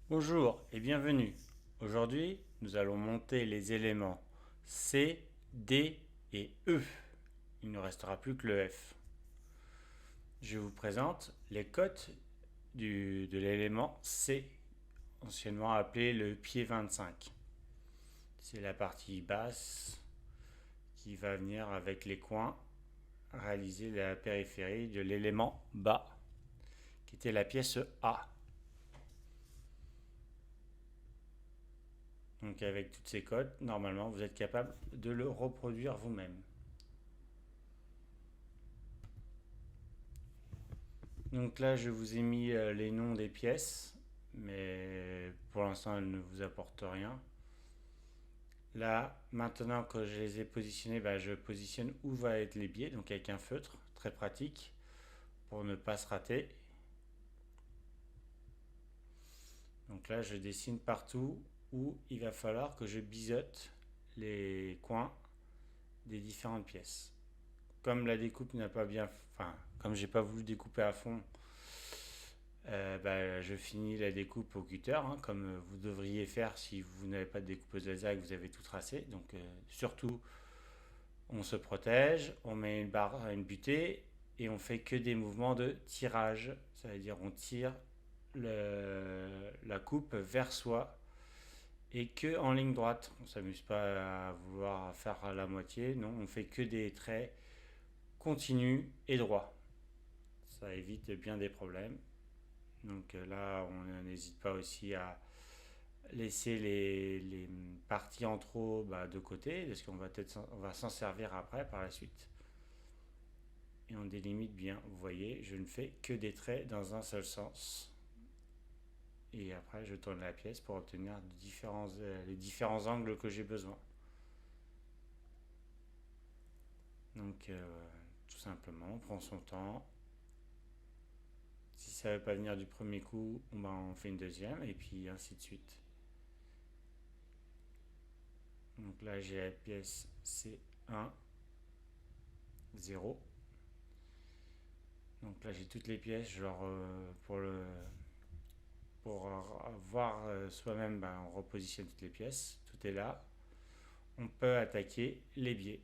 Bonjour et bienvenue. Aujourd'hui, nous allons monter les éléments C, D et E. Il ne restera plus que le F. Je vous présente les cotes de l'élément C, anciennement appelé le pied 25. C'est la partie basse qui va venir avec les coins réaliser la périphérie de l'élément bas, qui était la pièce A. Donc avec toutes ces codes, normalement, vous êtes capable de le reproduire vous-même. Donc là, je vous ai mis les noms des pièces, mais pour l'instant, elles ne vous apportent rien. Là, maintenant que je les ai positionnés, bah, je positionne où vont être les biais, donc avec un feutre, très pratique, pour ne pas se rater. Donc là, je dessine partout où il va falloir que je biseaute les coins des différentes pièces. Comme la découpe n'a pas bien, enfin, comme j'ai pas voulu découper à fond, bah, je finis la découpe au cutter, hein, comme vous devriez faire si vous n'avez pas de découpeuse laser et que vous avez tout tracé. Donc surtout, on se protège, on met une barre, une butée et on fait que des mouvements de tirage. Ça veut dire on tire la coupe vers soi et que en ligne droite. On ne s'amuse pas à vouloir faire à la moitié, non, on fait que des traits continus et droits. Ça évite bien des problèmes. Donc là, on n'hésite pas aussi à laisser les parties en trop de côté, parce qu'on va on va s'en servir après par la suite. Et on délimite bien. Vous voyez, je ne fais que des traits dans un seul sens. Et après, je tourne la pièce pour obtenir les différents angles que j'ai besoin. Donc, tout simplement, on prend son temps. Si ça ne veut pas venir du premier coup, on fait une deuxième, et puis ainsi de suite. Donc là, j'ai la pièce C1, 0. Donc là, j'ai toutes les pièces. Genre, pour voir soi-même, on repositionne toutes les pièces. Tout est là. On peut attaquer les biais.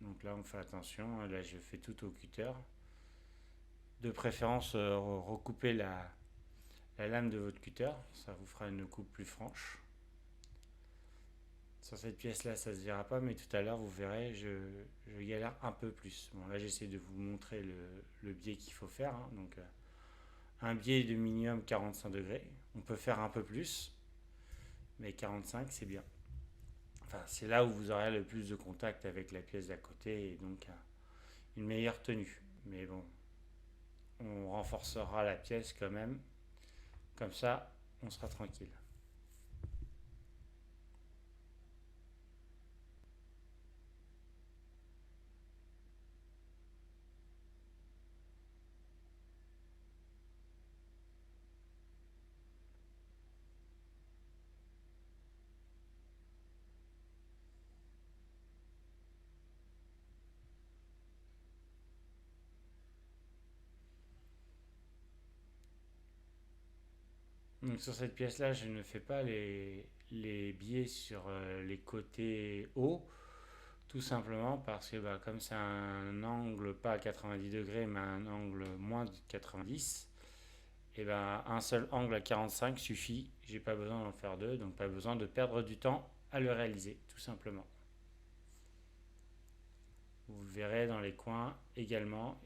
Donc là, on fait attention. Là, je fais tout au cutter. De préférence, recouper la lame de votre cutter. Ça vous fera une coupe plus franche. Sur cette pièce-là, ça ne se verra pas, mais tout à l'heure, vous verrez, je galère un peu plus. Bon, là, j'essaie de vous montrer le biais qu'il faut faire. Hein. Donc, un biais de minimum 45 degrés. On peut faire un peu plus, mais 45, c'est bien. Enfin, c'est là où vous aurez le plus de contact avec la pièce d'à côté et donc une meilleure tenue. Mais bon, on renforcera la pièce quand même. Comme ça, on sera tranquille. Donc sur cette pièce-là, je ne fais pas les biais sur les côtés hauts, tout simplement parce que comme c'est un angle pas à 90 degrés, mais un angle moins de 90, et un seul angle à 45 suffit. J'ai pas besoin d'en faire deux, donc pas besoin de perdre du temps à le réaliser, tout simplement. Vous le verrez dans les coins également,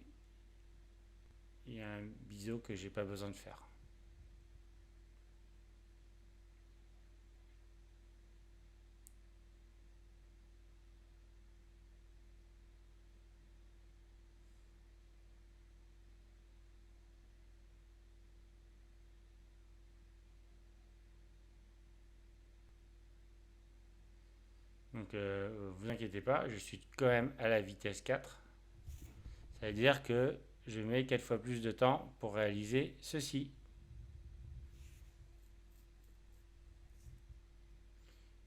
il y a un biseau que j'ai pas besoin de faire. Donc vous inquiétez pas, je suis quand même à la vitesse 4. Ça veut dire que je mets 4 fois plus de temps pour réaliser ceci.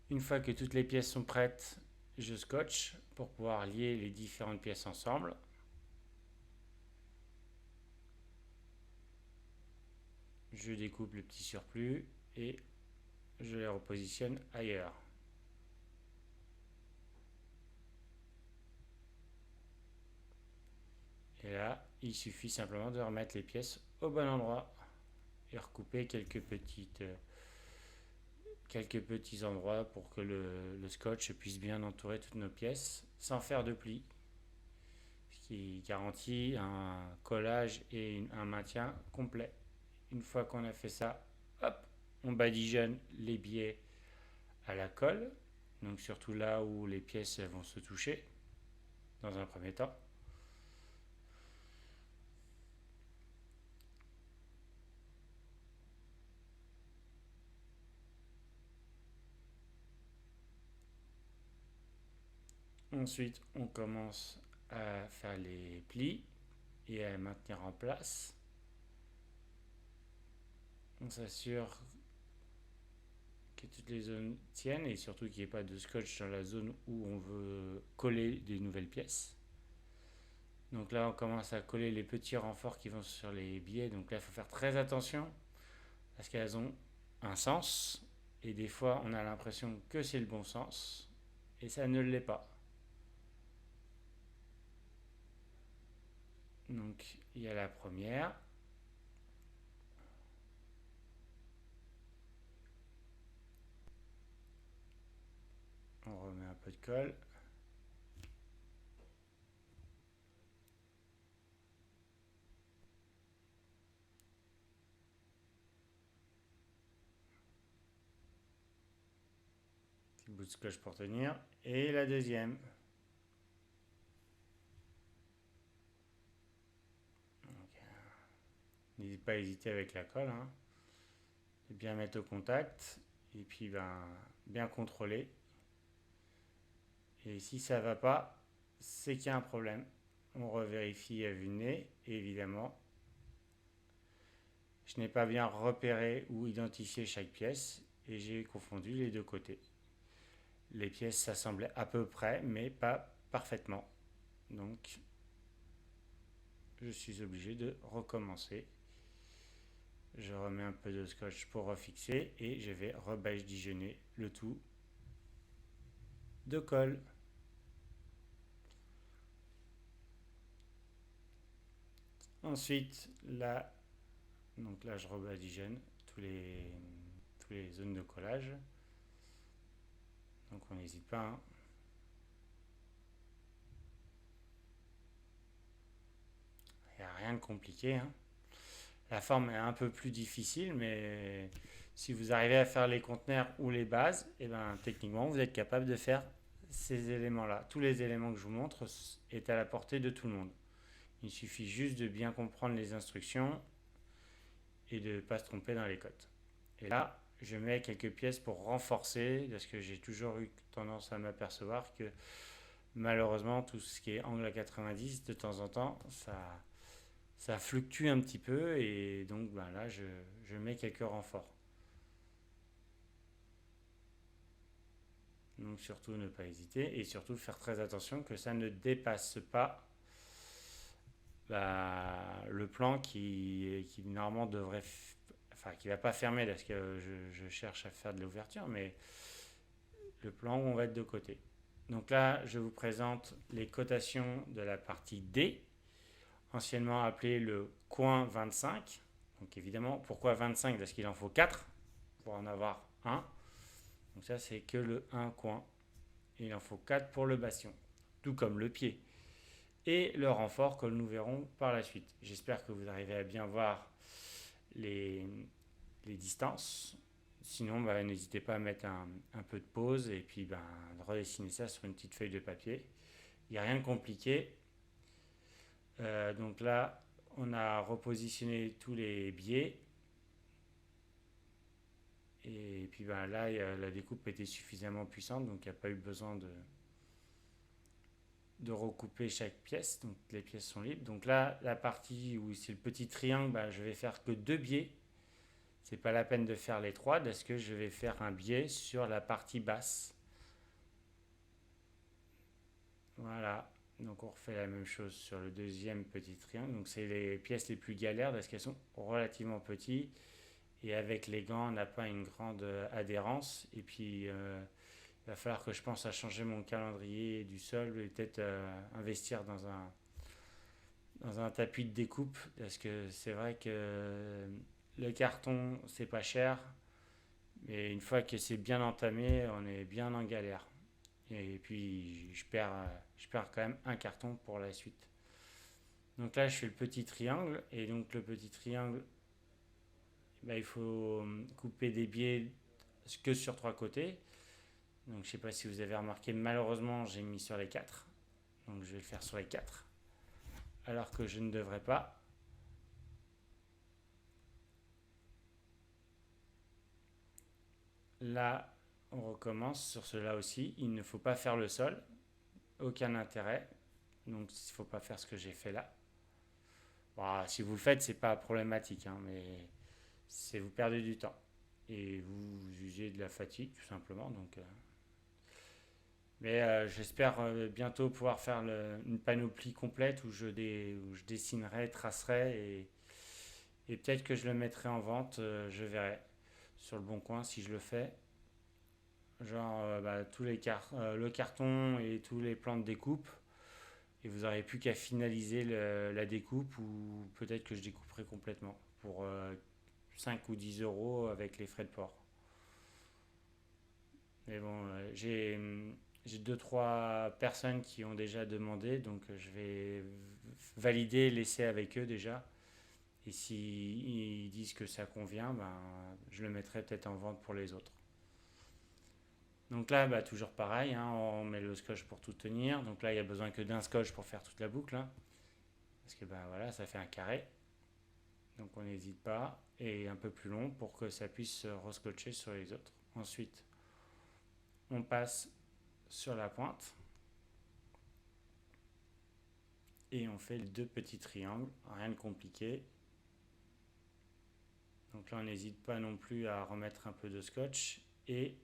Une fois que toutes les pièces sont prêtes, je scotche pour pouvoir lier les différentes pièces ensemble. Je découpe le petit surplus et je les repositionne ailleurs. Et là, il suffit simplement de remettre les pièces au bon endroit et recouper quelques petits endroits pour que le scotch puisse bien entourer toutes nos pièces sans faire de plis, ce qui garantit un collage et un maintien complet. Une fois qu'on a fait ça, hop, on badigeonne les biais à la colle, donc surtout là où les pièces vont se toucher dans un premier temps. Ensuite, on commence à faire les plis et à les maintenir en place. On s'assure que toutes les zones tiennent et surtout qu'il n'y ait pas de scotch dans la zone où on veut coller des nouvelles pièces. Donc là, on commence à coller les petits renforts qui vont sur les biais. Donc là, il faut faire très attention parce qu'elles ont un sens et des fois, on a l'impression que c'est le bon sens et ça ne l'est pas. Donc il y a la première. On remet un peu de colle. Petit bout de scotch pour tenir. Et la deuxième. N'hésite pas à hésiter avec la colle. Hein. Bien mettre au contact. Et puis bien contrôler. Et si ça ne va pas, c'est qu'il y a un problème. On revérifie à vue de nez. Et évidemment, je n'ai pas bien repéré ou identifié chaque pièce. Et j'ai confondu les deux côtés. Les pièces s'assemblaient à peu près, mais pas parfaitement. Donc, je suis obligé de recommencer. Je remets un peu de scotch pour refixer et je vais rebadigeonner le tout de colle. Ensuite, donc là je rebadigeonne tous les zones de collage. Donc on n'hésite pas. Hein. Il n'y a rien de compliqué. Hein. La forme est un peu plus difficile, mais si vous arrivez à faire les conteneurs ou les bases, et ben, techniquement, vous êtes capable de faire ces éléments-là. Tous les éléments que je vous montre est à la portée de tout le monde. Il suffit juste de bien comprendre les instructions et de ne pas se tromper dans les codes. Et là, je mets quelques pièces pour renforcer, parce que j'ai toujours eu tendance à m'apercevoir que malheureusement, tout ce qui est angle à 90, de temps en temps, ça fluctue un petit peu et donc là je mets quelques renforts. Donc surtout ne pas hésiter et surtout faire très attention que ça ne dépasse pas le plan qui normalement devrait, enfin qui va pas fermer parce que je cherche à faire de l'ouverture, mais le plan où on va être de côté. Donc là je vous présente les cotations de la partie D, anciennement appelé le coin 25. Donc évidemment, pourquoi 25? Parce qu'il en faut 4 pour en avoir un. Donc ça, c'est que le 1 coin. Et il en faut 4 pour le bastion, tout comme le pied. Et le renfort que nous verrons par la suite. J'espère que vous arrivez à bien voir les distances. Sinon, n'hésitez pas à mettre un peu de pause et puis de redessiner ça sur une petite feuille de papier. Il n'y a rien de compliqué. Donc là, on a repositionné tous les biais. Et puis là, la découpe était suffisamment puissante, donc il n'y a pas eu besoin de recouper chaque pièce. Donc les pièces sont libres. Donc là, la partie où c'est le petit triangle, je vais faire que 2 biais. C'est pas la peine de faire les 3 parce que je vais faire un biais sur la partie basse. Voilà. Donc on refait la même chose sur le deuxième petit triangle. Donc c'est les pièces les plus galères parce qu'elles sont relativement petites Et avec les gants, on n'a pas une grande adhérence. Et puis, il va falloir que je pense à changer mon calendrier du sol et peut-être investir dans un tapis de découpe. Parce que c'est vrai que le carton, c'est pas cher. Mais une fois que c'est bien entamé, on est bien en galère. Et puis, je perds quand même un carton pour la suite. Donc là, je fais le petit triangle. Et donc, le petit triangle, bah, il faut couper des biais que sur trois côtés. Donc je ne sais pas si vous avez remarqué, malheureusement j'ai mis sur les quatre. Donc je vais le faire sur les quatre. Alors que je ne devrais pas. Là, on recommence sur cela aussi. Il ne faut pas faire le sol. Aucun intérêt. Donc il ne faut pas faire ce que j'ai fait là. Bon, si vous le faites, c'est pas problématique, hein, mais c'est vous perdez du temps. Et vous jugez de la fatigue, tout simplement. Mais j'espère bientôt pouvoir faire une panoplie complète où je dessinerai, tracerai et peut-être que je le mettrai en vente, je verrai sur le bon coin si je le fais. Genre bah, le carton et tous les plans de découpe. Et vous n'aurez plus qu'à finaliser la découpe ou peut-être que je découperai complètement pour 5 ou 10 euros avec les frais de port. Mais bon, j'ai deux trois personnes qui ont déjà demandé, donc je vais valider l'essai avec eux déjà. Et s'ils disent que ça convient, ben, je le mettrai peut-être en vente pour les autres. Donc là, bah, toujours pareil, hein, on met le scotch pour tout tenir. Donc là, il n'y a besoin que d'un scotch pour faire toute la boucle, hein, parce que bah, voilà, ça fait un carré. Donc on n'hésite pas. Et un peu plus long pour que ça puisse se rescotcher sur les autres. Ensuite, on passe sur la pointe et on fait les deux petits triangles, rien de compliqué. Donc là, on n'hésite pas non plus à remettre un peu de scotch et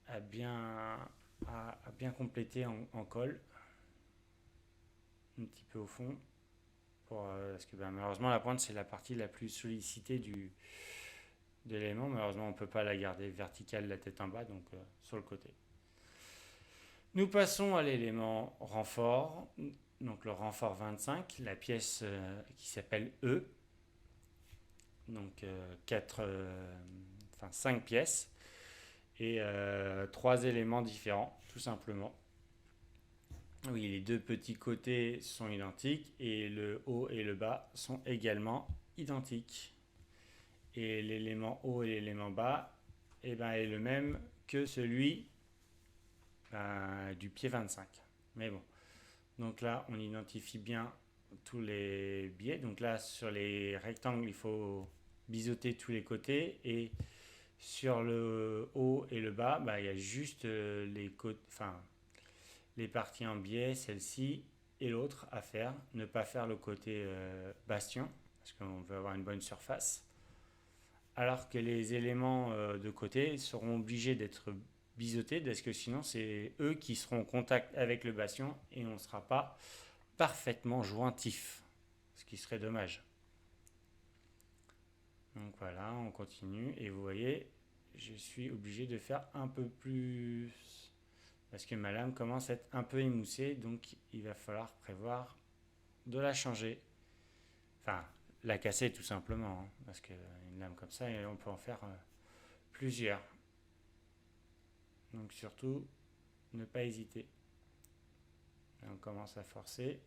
à bien, à bien compléter en colle, un petit peu au fond. Parce que ben, malheureusement, la pointe, c'est la partie la plus sollicitée de l'élément. Malheureusement, on ne peut pas la garder verticale, la tête en bas, donc sur le côté. Nous passons à l'élément renfort, donc le renfort 25, la pièce qui s'appelle E, donc 5 pièces et 3 éléments différents, tout simplement. Oui, les deux petits côtés sont identiques et le haut et le bas sont également identiques. Et l'élément haut et l'élément bas eh ben, est le même que celui du pied 25. Mais bon, donc là, on identifie bien tous les biais. Donc là, sur les rectangles, il faut biseauter tous les côtés. Et sur le haut et le bas, bah, il y a juste les parties en biais, celle-ci et l'autre à faire. Ne pas faire le côté bastion, parce qu'on veut avoir une bonne surface. Alors que les éléments de côté seront obligés d'être biseautés, parce que sinon c'est eux qui seront en contact avec le bastion et on ne sera pas parfaitement jointif, ce qui serait dommage. Donc voilà, on continue et vous voyez, je suis obligé de faire un peu plus parce que ma lame commence à être un peu émoussée, donc il va falloir prévoir de la changer. Enfin, la casser tout simplement, hein, parce qu'une lame comme ça, on peut en faire plusieurs. Donc surtout, ne pas hésiter. Là, on commence à forcer.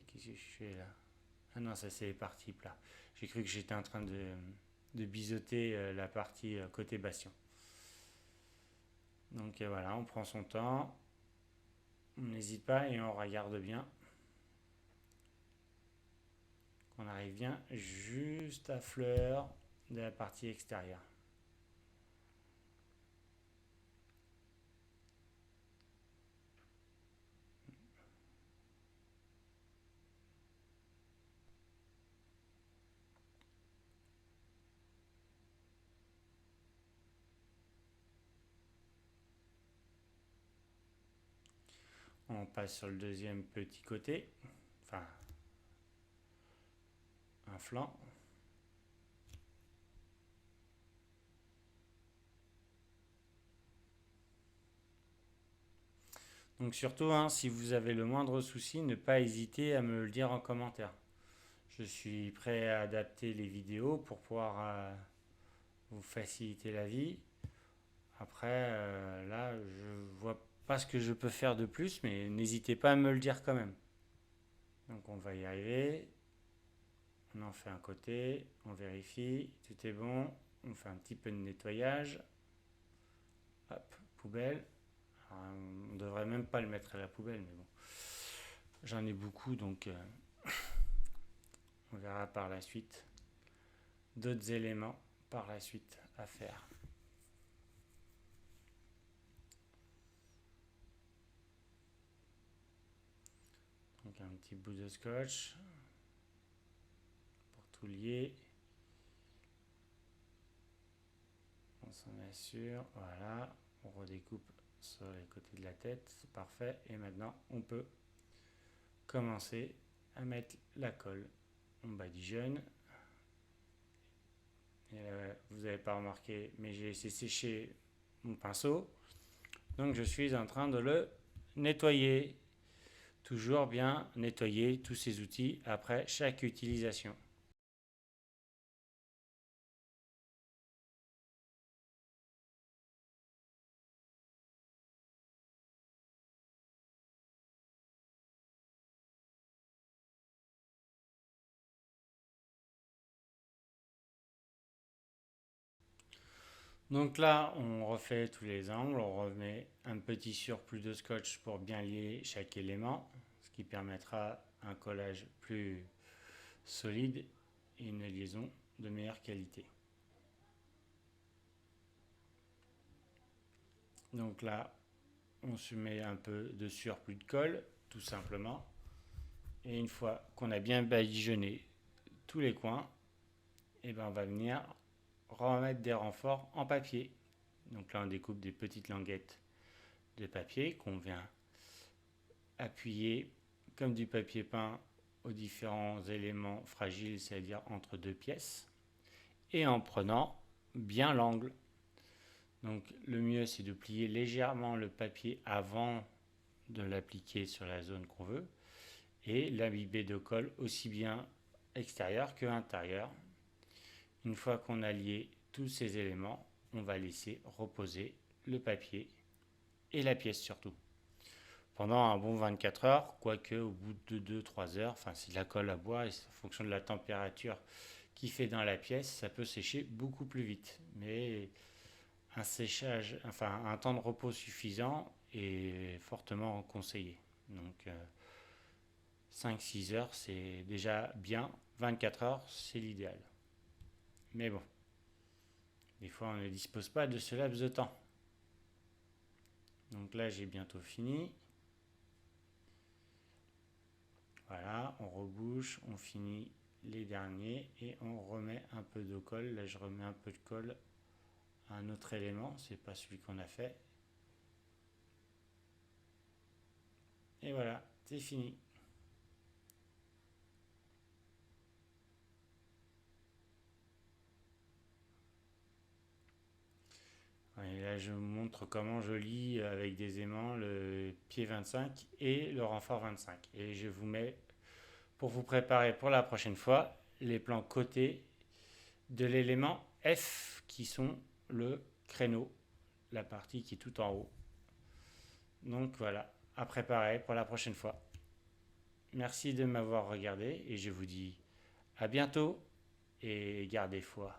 Qu'est-ce que je fais là? Ah non, ça c'est les parties plats. J'ai cru que j'étais en train de biseauter la partie côté bastion. Donc voilà, on prend son temps. On n'hésite pas et on regarde bien. Qu'on arrive bien juste à fleur de la partie extérieure. On passe sur le deuxième petit côté. Enfin, un flanc. Donc surtout, hein, si vous avez le moindre souci, ne pas hésiter à me le dire en commentaire. Je suis prêt à adapter les vidéos pour pouvoir vous faciliter la vie. Après, là, je vois pas ce que je peux faire de plus, mais n'hésitez pas à me le dire quand même. Donc on va y arriver. On en fait un côté, on vérifie, tout est bon. On fait un petit peu de nettoyage. Hop, poubelle. Alors, on ne devrait même pas le mettre à la poubelle, mais bon. J'en ai beaucoup, donc on verra par la suite. D'autres éléments par la suite à faire. Donc un petit bout de scotch pour tout lier. On s'en assure, voilà. On redécoupe sur les côtés de la tête, c'est parfait. Et maintenant, on peut commencer à mettre la colle. On badigeonne. Vous n'avez pas remarqué, mais j'ai laissé sécher mon pinceau. Donc je suis en train de le nettoyer. Toujours bien nettoyer tous ces outils après chaque utilisation. Donc là, on refait tous les angles, on remet un petit surplus de scotch pour bien lier chaque élément, ce qui permettra un collage plus solide et une liaison de meilleure qualité. Donc là, on se met un peu de surplus de colle, tout simplement. Et une fois qu'on a bien badigeonné tous les coins, et ben on va venir remettre des renforts en papier. Donc là, on découpe des petites languettes de papier qu'on vient appuyer comme du papier peint aux différents éléments fragiles, c'est-à-dire entre deux pièces, et en prenant bien l'angle. Donc le mieux, c'est de plier légèrement le papier avant de l'appliquer sur la zone qu'on veut, et l'imbiber de colle aussi bien extérieur que intérieur. Une fois qu'on a lié tous ces éléments, on va laisser reposer le papier et la pièce surtout pendant un bon 24 heures, quoique au bout de 2-3 heures, enfin c'est de la colle à bois et en fonction de la température qui fait dans la pièce, ça peut sécher beaucoup plus vite. Mais un séchage, enfin un temps de repos suffisant est fortement conseillé. Donc 5-6 heures c'est déjà bien, 24 heures c'est l'idéal. Mais bon, des fois on ne dispose pas de ce laps de temps. Donc là j'ai bientôt fini. Voilà, on rebouche, on finit les derniers et on remet un peu de colle. Là je remets un peu de colle à un autre élément, c'est pas celui qu'on a fait. Et voilà, c'est fini. Et là, je vous montre comment je lie avec des aimants le pied 25 et le renfort 25. Et je vous mets, pour vous préparer pour la prochaine fois, les plans côté de l'élément F qui sont le créneau, la partie qui est tout en haut. Donc voilà, à préparer pour la prochaine fois. Merci de m'avoir regardé et je vous dis à bientôt et gardez foi.